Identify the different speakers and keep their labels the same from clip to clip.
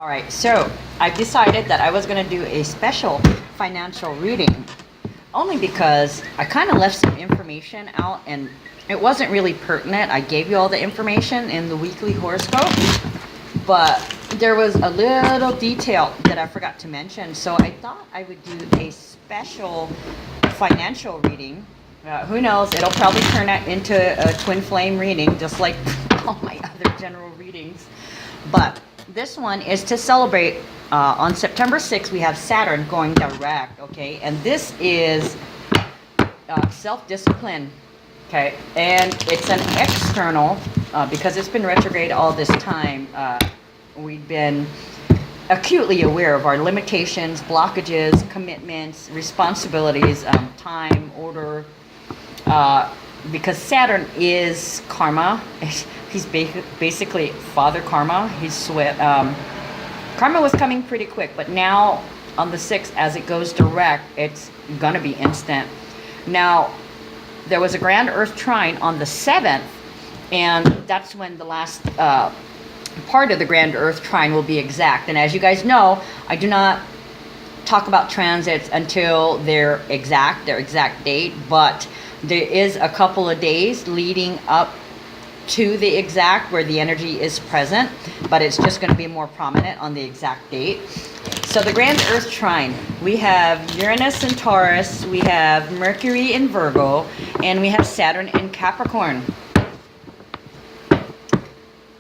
Speaker 1: All right, so I've decided that I was going to do a special financial reading only because I kind of left some information out and it wasn't really pertinent. I gave you all the information in the weekly horoscope, but there was a little detail that I forgot to mention. So I thought I would do a special financial reading. Who knows? It'll probably turn out into a twin flame reading, just like all my other general readings. But this one is to celebrate on September 6th. We have Saturn going direct, okay? And this is self-discipline, okay? And it's an external, because it's been retrograde all this time. We've been acutely aware of our limitations, blockages, commitments, responsibilities, time, order, because Saturn is karma. He's basically Father Karma. He's karma was coming pretty quick, but now on the 6th, as it goes direct, it's gonna be instant. Now, there was a grand Earth trine on the 7th, and that's when the last part of the grand Earth trine will be exact. And as you guys know, I do not talk about transits until their exact date, but there is a couple of days leading up to the exact where the energy is present, but it's just going to be more prominent on the exact date. So the grand Earth trine, we have Uranus in Taurus, we have Mercury in Virgo, and we have Saturn in Capricorn.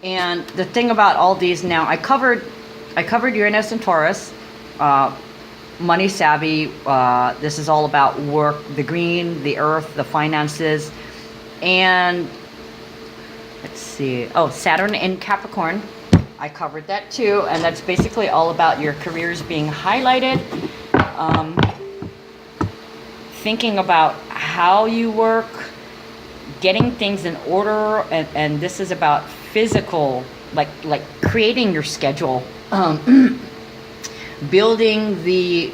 Speaker 1: And the thing about all these now, I covered Uranus and Taurus, money savvy. This is all about work, the green, the earth, the finances, and let's see. Oh, Saturn in Capricorn. I covered that too, and that's basically all about your careers being highlighted. Thinking about how you work, getting things in order, and this is about physical, like creating your schedule, building the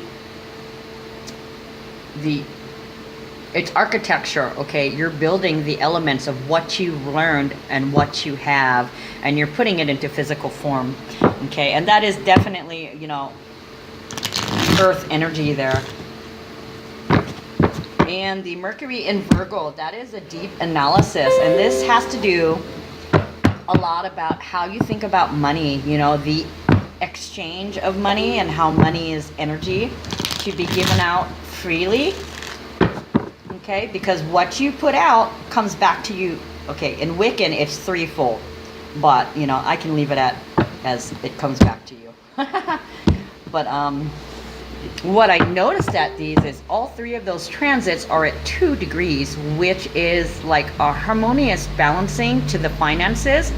Speaker 1: it's architecture, okay? You're building the elements of what you've learned and what you have, and you're putting it into physical form, okay? And that is definitely, earth energy there. And the Mercury in Virgo, that is a deep analysis, and this has to do a lot about how you think about money, the exchange of money and how money is energy to be given out freely. Okay, because what you put out comes back to you. Okay, in Wiccan it's threefold, but I can leave it at as it comes back to you. But what I noticed at these is all three of those transits are at 2 degrees, which is like a harmonious balancing to the finances.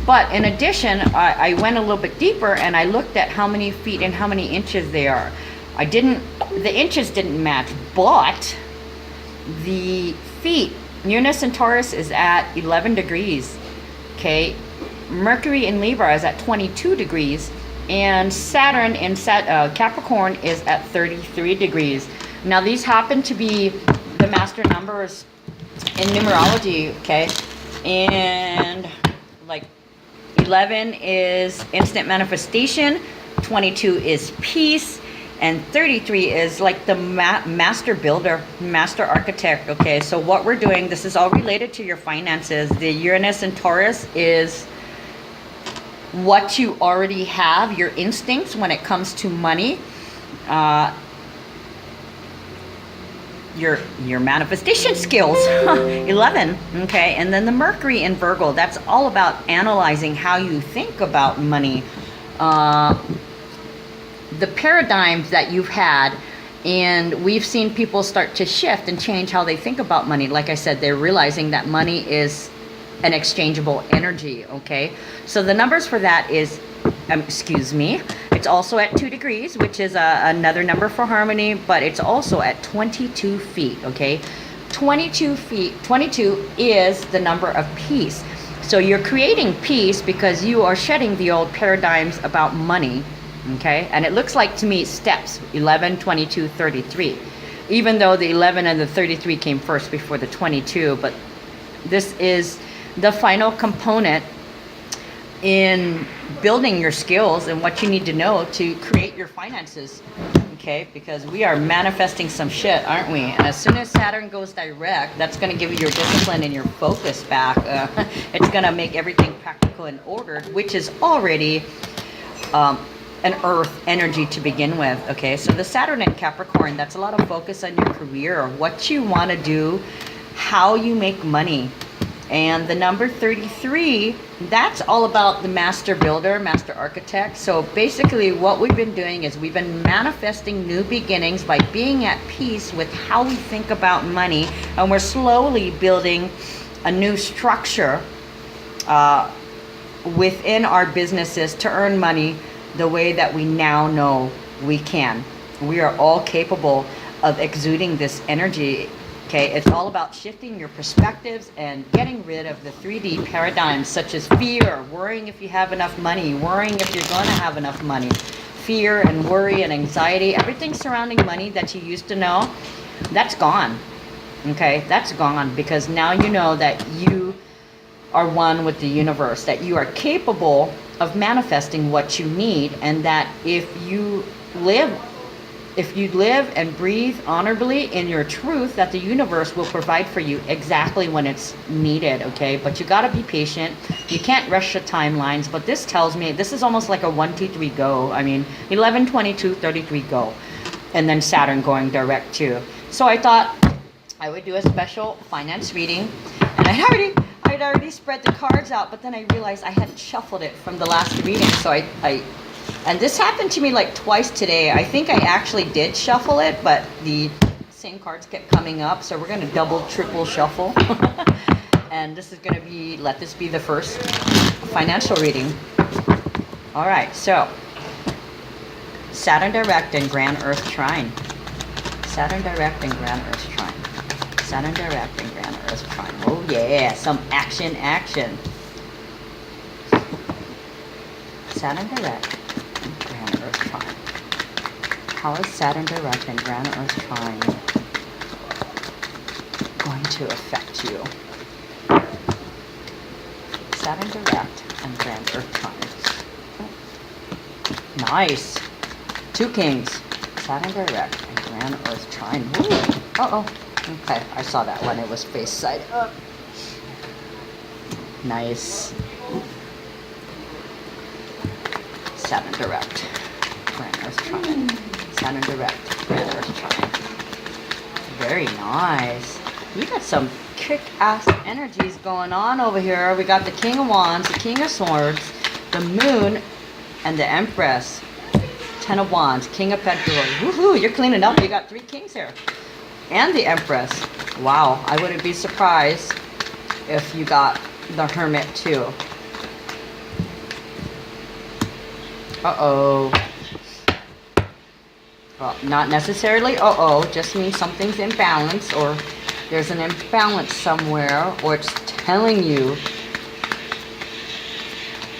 Speaker 1: But in addition, I went a little bit deeper and I looked at how many feet and how many inches they are. The inches didn't match, but the feet, Uranus in Taurus is at 11 degrees, okay? Mercury in Libra is at 22 degrees, and Saturn in Capricorn is at 33 degrees. Now these happen to be the master numbers in numerology, okay? And like 11 is instant manifestation, 22 is peace, and 33 is like the master builder, master architect, okay? So what we're doing, this is all related to your finances. The Uranus and Taurus is what you already have, your instincts when it comes to money, your manifestation skills, 11, okay? And then the Mercury in Virgo, that's all about analyzing how you think about money, the paradigms that you've had, and we've seen people start to shift and change how they think about money. Like I said, they're realizing that money is an exchangeable energy, okay? So the numbers for that is, it's also at 2 degrees, which is another number for harmony, but it's also at 22 feet, okay? 22 feet, 22 is the number of peace. So you're creating peace because you are shedding the old paradigms about money, okay? And it looks like to me steps, 11, 22, 33. Even though the 11 and the 33 came first before the 22, but this is the final component in building your skills and what you need to know to create your finances. Okay, because we are manifesting some shit, aren't we? And as soon as Saturn goes direct, that's going to give you your discipline and your focus back. It's going to make everything practical and ordered, which is already an earth energy to begin with. Okay, so the Saturn in Capricorn, that's a lot of focus on your career, what you want to do, how you make money. And the number 33, that's all about the master builder, master architect. So basically what we've been doing is we've been manifesting new beginnings by being at peace with how we think about money. And we're slowly building a new structure within our businesses to earn money the way that we now know we can. We are all capable of exuding this energy. Okay, it's all about shifting your perspectives and getting rid of the 3D paradigms such as fear, worrying if you have enough money, worrying if you're going to have enough money, fear and worry and anxiety, everything surrounding money that you used to know, that's gone. Okay, that's gone, because now you know that you are one with the universe, that you are capable of manifesting what you need, and that if you live and breathe honorably in your truth, that the universe will provide for you exactly when it's needed. Okay, but you got to be patient. You can't rush the timelines. But this tells me this is almost like a 1 2 3 go. I mean 11 22 33 go, and then Saturn going direct too. So I thought I would do a special finance reading, and I'd already spread the cards out, but then I realized I hadn't shuffled it from the last reading. So and this happened to me like twice today. I think I actually did shuffle it, but the same cards kept coming up. So we're going to double, triple shuffle. And this is going to be, let this be the first financial reading. All right, so Saturn direct and Grand Earth Trine. Saturn direct and Grand Earth Trine. Saturn direct and Grand Earth Trine. Oh yeah, some action. Saturn direct. Grand Earth Trine. How is Saturn direct and Grand Earth Trine going to affect you? Saturn direct and Grand Earth Trine. Nice. 2 kings. Saturn direct and Grand Earth Trine. Ooh. Uh-oh. Okay, I saw that one. It was face side up. Nice. Saturn direct, Grand Earth Trine. Saturn direct, Grand Earth Trine. Very nice. We got some kick-ass energies going on over here. We got the King of Wands, the King of Swords, the Moon, and the Empress. 10 of Wands, King of Pentacles. Woohoo! You're cleaning up. You got 3 kings here, and the Empress. Wow! I wouldn't be surprised if you got the Hermit too. Uh-oh. Well, not necessarily uh-oh, just means something's imbalanced, or there's an imbalance somewhere, or it's telling you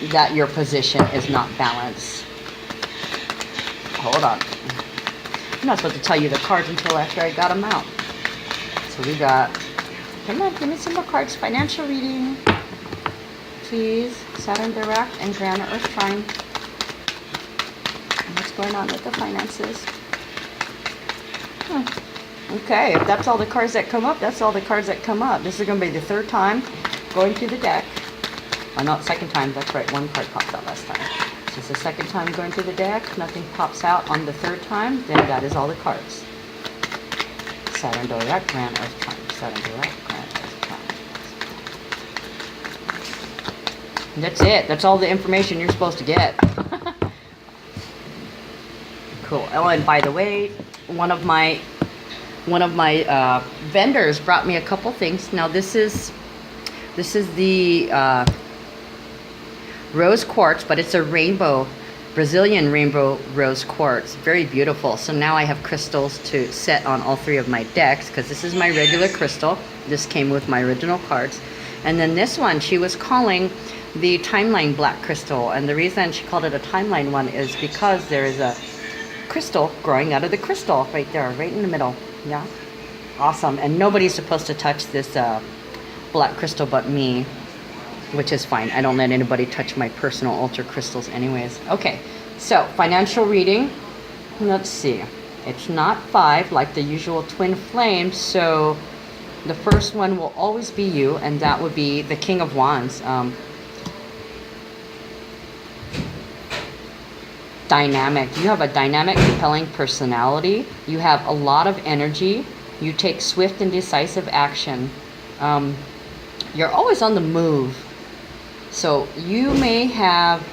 Speaker 1: that your position is not balanced. Hold on. I'm not supposed to tell you the cards until after I got them out. So we got, come on, give me some more cards. Financial reading, please. Saturn direct and Grand Earth Trine. What's going on with the finances? Okay, if that's all the cards that come up, that's all the cards that come up. This is going to be the 3rd time going through the deck. Oh, not 2nd time. That's right. 1 card popped out last time. This is the 2nd time going through the deck. Nothing pops out on the 3rd time. Then that is all the cards. Saturn direct, Grand Earth Trine. Saturn direct, Grand Earth Trine. That's it. That's all the information you're supposed to get. Cool. Oh, and by the way, one of my vendors brought me a couple things. Now this is the rose quartz, but it's a rainbow, Brazilian rainbow rose quartz. Very beautiful. So now I have crystals to set on all 3 of my decks, because this is my regular crystal. This came with my original cards. And then this one she was calling the timeline black crystal, and the reason she called it a timeline one is because there is a crystal growing out of the crystal right there, right in the middle. Yeah, awesome. And nobody's supposed to touch this black crystal but me, which is fine. I don't let anybody touch my personal ultra crystals anyways. Okay, so financial reading. Let's see. It's not 5 like the usual twin flames, so the first one will always be you, and that would be the King of Wands. Dynamic. You have a dynamic, compelling personality. You have a lot of energy. You take swift and decisive action. You're always on the move. So you may have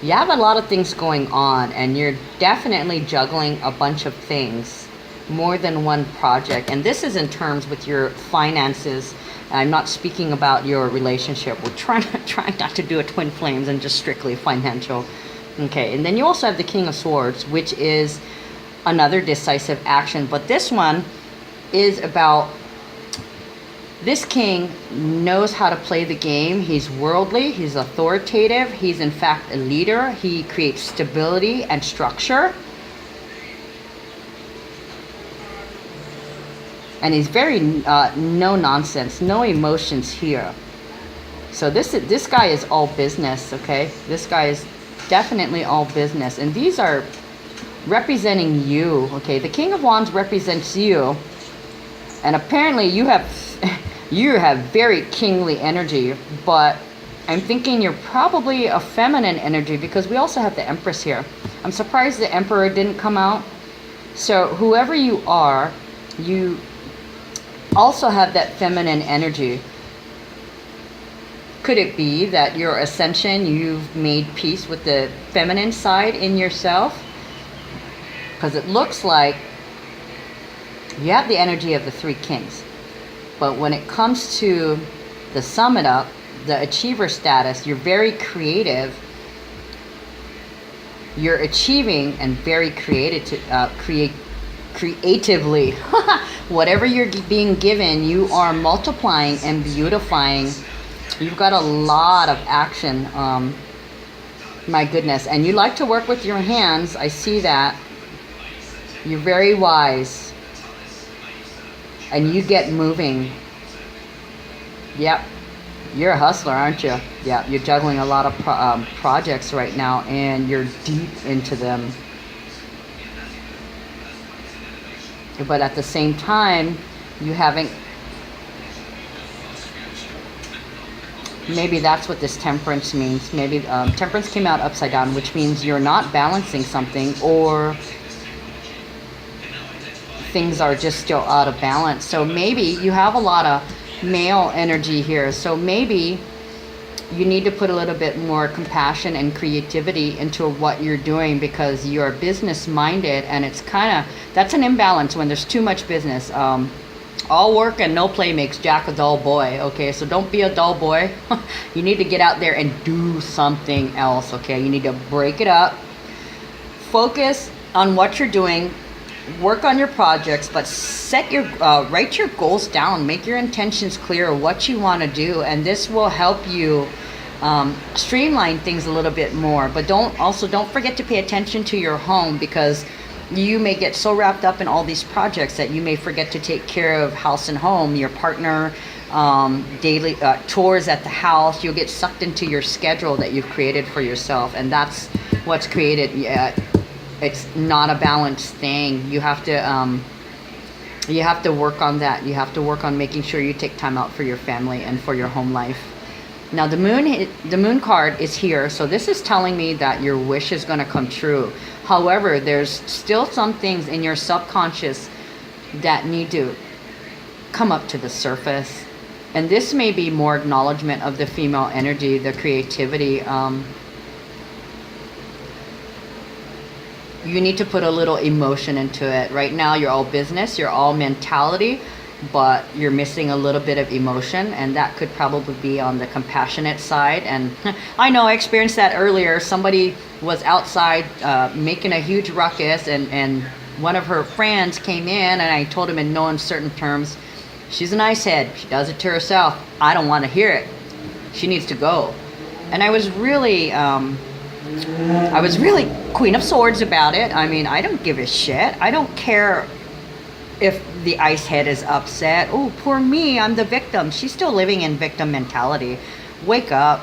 Speaker 1: a lot of things going on, and you're definitely juggling a bunch of things, more than one project. And this is in terms with your finances. I'm not speaking about your relationship. We're trying not to do a twin flames and just strictly financial. Okay, and then you also have the King of Swords, which is another decisive action. But this one is about, this king knows how to play the game. He's worldly, he's authoritative, he's in fact a leader. He creates stability and structure. And he's very no nonsense, no emotions here. So this guy is all business, okay? This guy is definitely all business. And these are representing you, okay? The King of Wands represents you. And apparently you have very kingly energy, but I'm thinking you're probably a feminine energy, because we also have the Empress here. I'm surprised the Emperor didn't come out. So whoever you are, you also have that feminine energy. Could it be that your ascension, you've made peace with the feminine side in yourself? Because it looks like you have the energy of the 3 kings. But when it comes to the sum it up, the achiever status, you're very creative. You're achieving and very creatively. Whatever you're being given, you are multiplying and beautifying. You've got a lot of action. My goodness. And you like to work with your hands. I see that. You're very wise. And you get moving. Yep. You're a hustler, aren't you? Yeah, you're juggling a lot of projects right now, and you're deep into them. But at the same time, you haven't... Maybe that's what this temperance means. Maybe temperance came out upside down, which means you're not balancing something, or things are just still out of balance. So maybe you have a lot of male energy here. So maybe you need to put a little bit more compassion and creativity into what you're doing, because you're business minded, and it's kind of, that's an imbalance when there's too much business. All work and no play makes Jack a dull boy. Okay, so don't be a dull boy. You need to get out there and do something else. Okay, you need to break it up, focus on what you're doing, work on your projects, but set your write your goals down, make your intentions clear, what you want to do, and this will help you streamline things a little bit more. But don't forget to pay attention to your home, because you may get so wrapped up in all these projects that you may forget to take care of house and home, your partner, daily chores at the house. You'll get sucked into your schedule that you've created for yourself, and that's what's created. It's not a balanced thing. You have to work on that. You have to work on making sure you take time out for your family and for your home life. Now the moon card is here, so this is telling me that your wish is going to come true. However, there's still some things in your subconscious that need to come up to the surface, and this may be more acknowledgement of the female energy, the creativity. You need to put a little emotion into it. Right now you're all business, you're all mentality, but you're missing a little bit of emotion, and that could probably be on the compassionate side. And I know I experienced that earlier. Somebody was outside making a huge ruckus, and one of her friends came in, and I told him in no uncertain terms, she's a nice head, she does it to herself, I don't want to hear it, she needs to go. And I was really Queen of Swords about it. I mean, I don't give a shit. I don't care if the ice head is upset, oh, poor me, I'm the victim. She's still living in victim mentality. Wake up.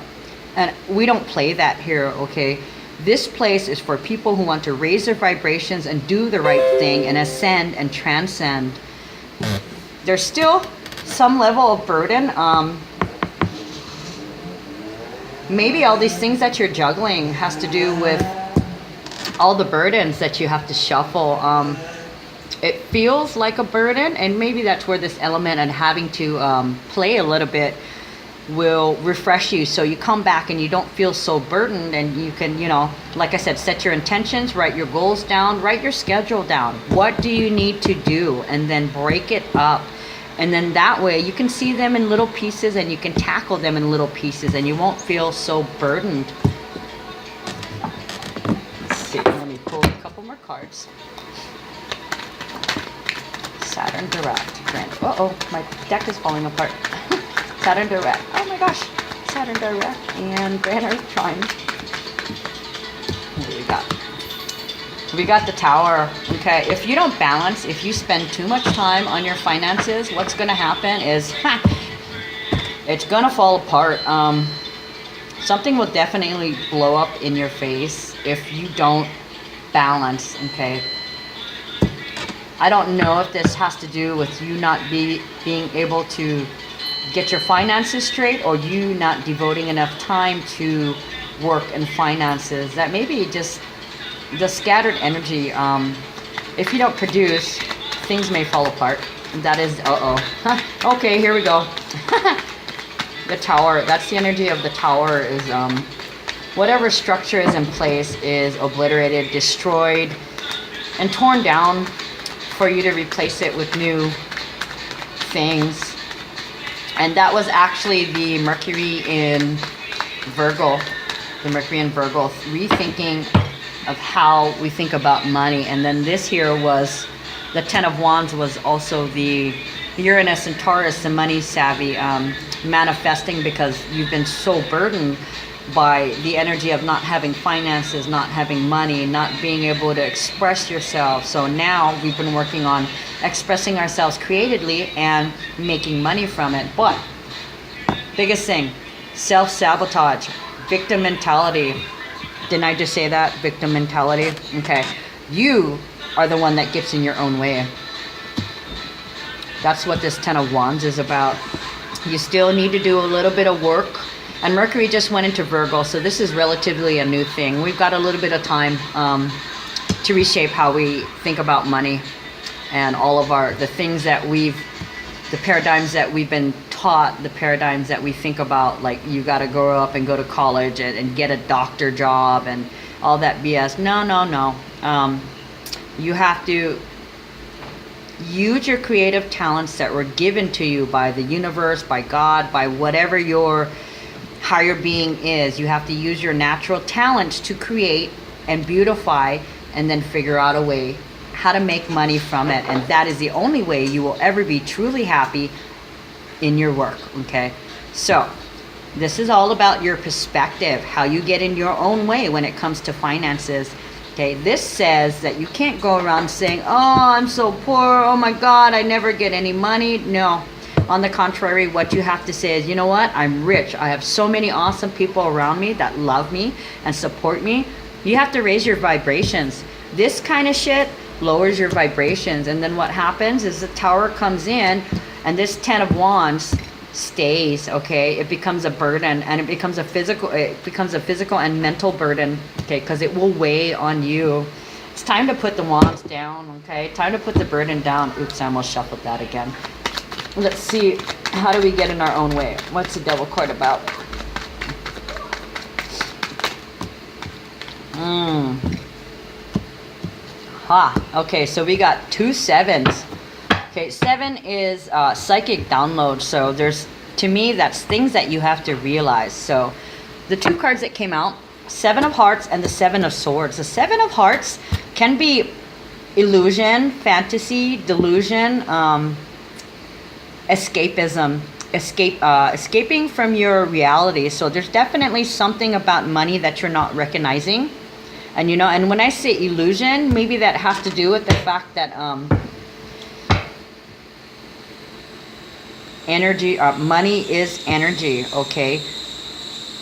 Speaker 1: And we don't play that here, okay? This place is for people who want to raise their vibrations and do the right thing and ascend and transcend. There's still some level of burden. Maybe all these things that you're juggling has to do with all the burdens that you have to shuffle. It feels like a burden, and maybe that's where this element and having to play a little bit will refresh you, so you come back and you don't feel so burdened, and you can, you know, like I said, set your intentions, write your goals down, write your schedule down. What do you need to do? And then break it up. And then that way you can see them in little pieces and you can tackle them in little pieces and you won't feel so burdened. Let's see, let me pull a couple more cards. Saturn direct. Uh-oh, my deck is falling apart. Saturn direct. Oh my gosh. Saturn direct and Grand Earth Trine. What do we got? We got the Tower. Okay, if you don't balance, if you spend too much time on your finances, what's going to happen is it's going to fall apart. Something will definitely blow up in your face if you don't balance. Okay, I don't know if this has to do with you not being able to get your finances straight, or you not devoting enough time to work and finances. That may be just the scattered energy. If you don't produce, things may fall apart. That is, okay, here we go. The Tower, that's the energy of the Tower, is whatever structure is in place is obliterated, destroyed, and torn down for you to replace it with new things. And that was actually the Mercury in Virgo. The Mercury in Virgo, rethinking of how we think about money. And then this here was, the Ten of Wands was also the Uranus and Taurus, the money savvy, manifesting because you've been so burdened by the energy of not having finances, not having money, not being able to express yourself. So now we've been working on expressing ourselves creatively and making money from it. But biggest thing, self-sabotage, victim mentality. Didn't I just say that? Victim mentality. Okay, you are the one that gets in your own way. That's what this Ten of Wands is about. You still need to do a little bit of work. And Mercury just went into Virgo, so this is relatively a new thing. We've got a little bit of time to reshape how we think about money and all of the things that the paradigms that we've been taught, the paradigms that we think about, like you got to grow up and go to college and get a doctor job and all that BS. No. You have to use your creative talents that were given to you by the universe, by God, by whatever your higher being is. You have to use your natural talents to create and beautify, and then figure out a way how to make money from it. And that is the only way you will ever be truly happy in your work. Okay, so this is all about your perspective, how you get in your own way when it comes to finances. Okay, this says that you can't go around saying, oh, I'm so poor, oh my God, I never get any money. No, on the contrary, what you have to say is, you know what, I'm rich. I have so many awesome people around me that love me and support me. You have to raise your vibrations. This kind of shit lowers your vibrations, and then what happens is the Tower comes in and this Ten of Wands stays. Okay, it becomes a burden, and it becomes a physical and mental burden. Okay, because it will weigh on you. It's time to put the wands down. Okay, time to put the burden down. Oops, I almost shuffled that again. Let's see, how do we get in our own way? What's the Devil card about? Okay, so we got 2 sevens. Okay, 7 is psychic download. So to me, that's things that you have to realize. So the 2 cards that came out, 7 of Hearts and the 7 of Swords. The 7 of Hearts can be illusion, fantasy, delusion, escapism, escaping from your reality. So there's definitely something about money that you're not recognizing. And and when I say illusion, maybe that has to do with the fact that energy, money is energy, okay?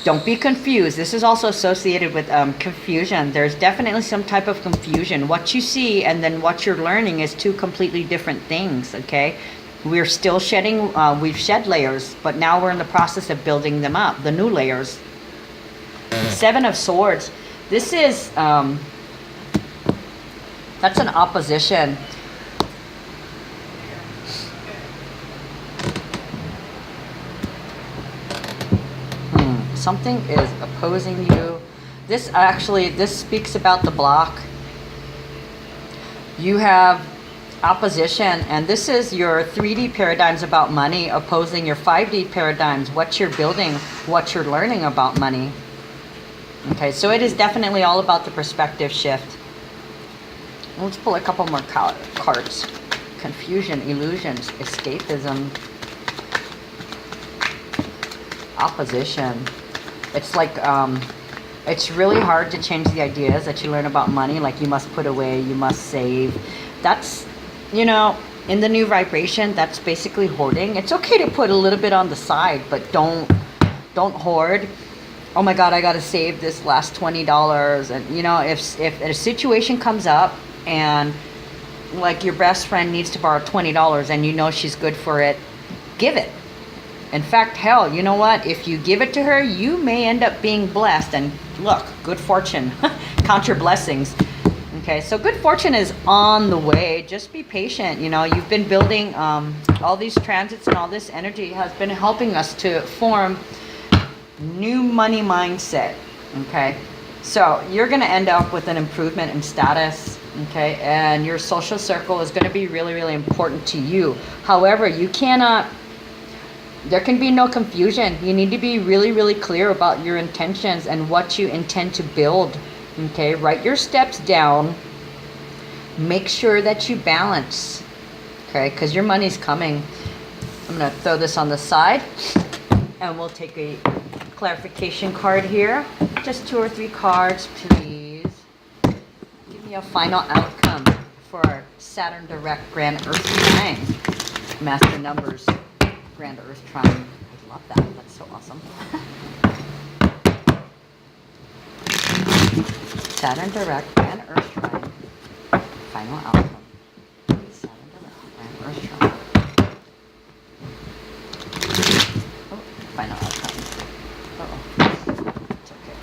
Speaker 1: Don't be confused. This is also associated with confusion. There's definitely some type of confusion. What you see and then what you're learning is two completely different things, okay? We're still shedding, we've shed layers, but now we're in the process of building them up, the new layers. Seven of Swords. This is, that's an opposition. Something is opposing you. This actually, this speaks about the block. You have opposition, and this is your 3D paradigms about money opposing your 5D paradigms, what you're building, what you're learning about money. Okay, so it is definitely all about the perspective shift. Let's pull a couple more cards. Confusion, illusions, escapism, opposition. It's like, it's really hard to change the ideas that you learn about money, like you must put away, you must save. That's, you know, in the new vibration, that's basically hoarding. It's okay to put a little bit on the side, but don't hoard. Oh my God, I gotta save this last $20. And you know, if a situation comes up and like your best friend needs to borrow $20 and you know she's good for it, give it. In fact, hell, you know what? If you give it to her, you may end up being blessed. And look, good fortune. Count your blessings. Okay, so good fortune is on the way. Just be patient. You know, you've been building all these transits, and all this energy has been helping us to form new money mindset. Okay, so you're going to end up with an improvement in status. Okay, and your social circle is going to be really, really important to you. However, you cannot... There can be no confusion. You need to be really, really clear about your intentions and what you intend to build. Okay, write your steps down. Make sure that you balance. Okay, because your money's coming. I'm going to throw this on the side. And we'll take a clarification card here. Just 2 or 3 cards, please. Give me a final outcome for Saturn direct Grand Earth Trine. Master numbers. Grand Earth Trine. I love that. That's so awesome. Saturn direct Grand Earth Trine. Final outcome. Saturn direct Grand Earth Trine. Oh, final outcome. Uh-oh. It's okay.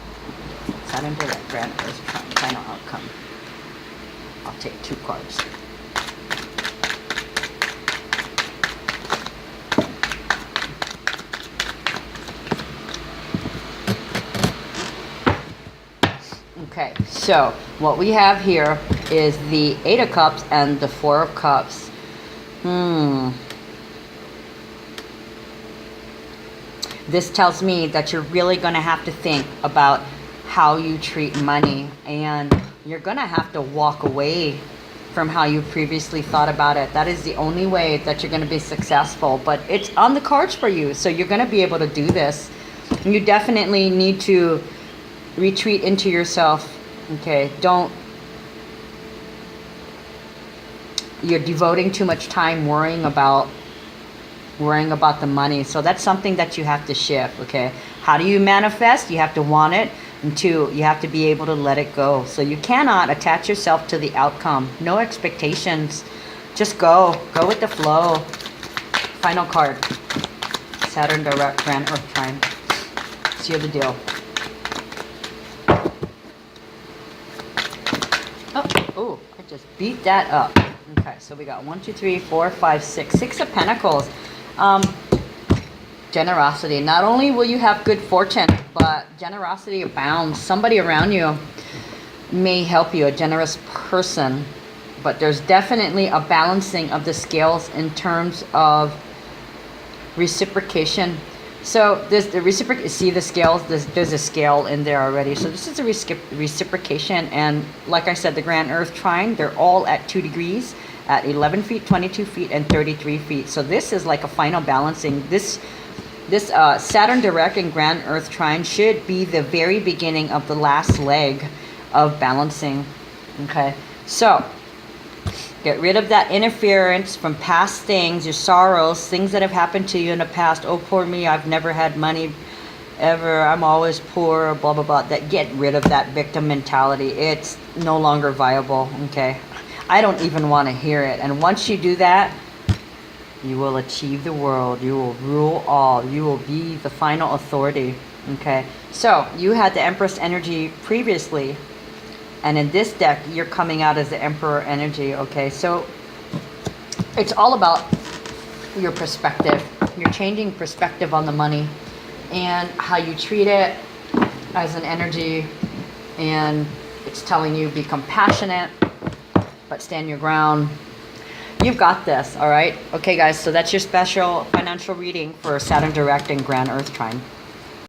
Speaker 1: Saturn direct Grand Earth Trine. Final outcome. I'll take 2 cards. Okay, so what we have here is the 8 of Cups and the 4 of Cups. This tells me that you're really going to have to think about how you treat money, and you're going to have to walk away from how you previously thought about it. That is the only way that you're going to be successful, but it's on the cards for you, so you're going to be able to do this. You definitely need to retreat into yourself. Okay, you're devoting too much time worrying about the money. So that's something that you have to shift. Okay, how do you manifest? You have to want it, and 2, you have to be able to let it go. So you cannot attach yourself to the outcome. No expectations. Just go with the flow. Final card. Saturn direct Grand Earth Trine. Seal the deal. Oh, I just beat that up. Okay, so we got 1, 2, 3, 4, 5, 6. 6 of Pentacles. Generosity. Not only will you have good fortune, but generosity abounds. Somebody around you may help you, a generous person. But there's definitely a balancing of the scales in terms of reciprocation. So there's the see the scales, there's a scale in there already. So this is a reciprocation, and like I said, the Grand Earth Trine, they're all at 2 degrees, at 11 feet, 22 feet, and 33 feet. So this is like a final balancing. This Saturn direct and Grand Earth Trine should be the very beginning of the last leg of balancing. Okay, so Get rid of that interference from past things, your sorrows, things that have happened to you in the past. Oh, poor me, I've never had money ever. I'm always poor, blah, blah, blah. That, get rid of that victim mentality. It's no longer viable, okay? I don't even want to hear it. And once you do that, you will achieve the world. You will rule all. You will be the final authority, okay? So, you had the Empress energy previously. And in this deck, you're coming out as the Emperor energy, okay? So, it's all about your perspective. You're changing perspective on the money and how you treat it as an energy. And it's telling you, be compassionate, but stand your ground. You've got this, all right? Okay, guys, so that's your special financial reading for Saturn direct and Grand Earth trine.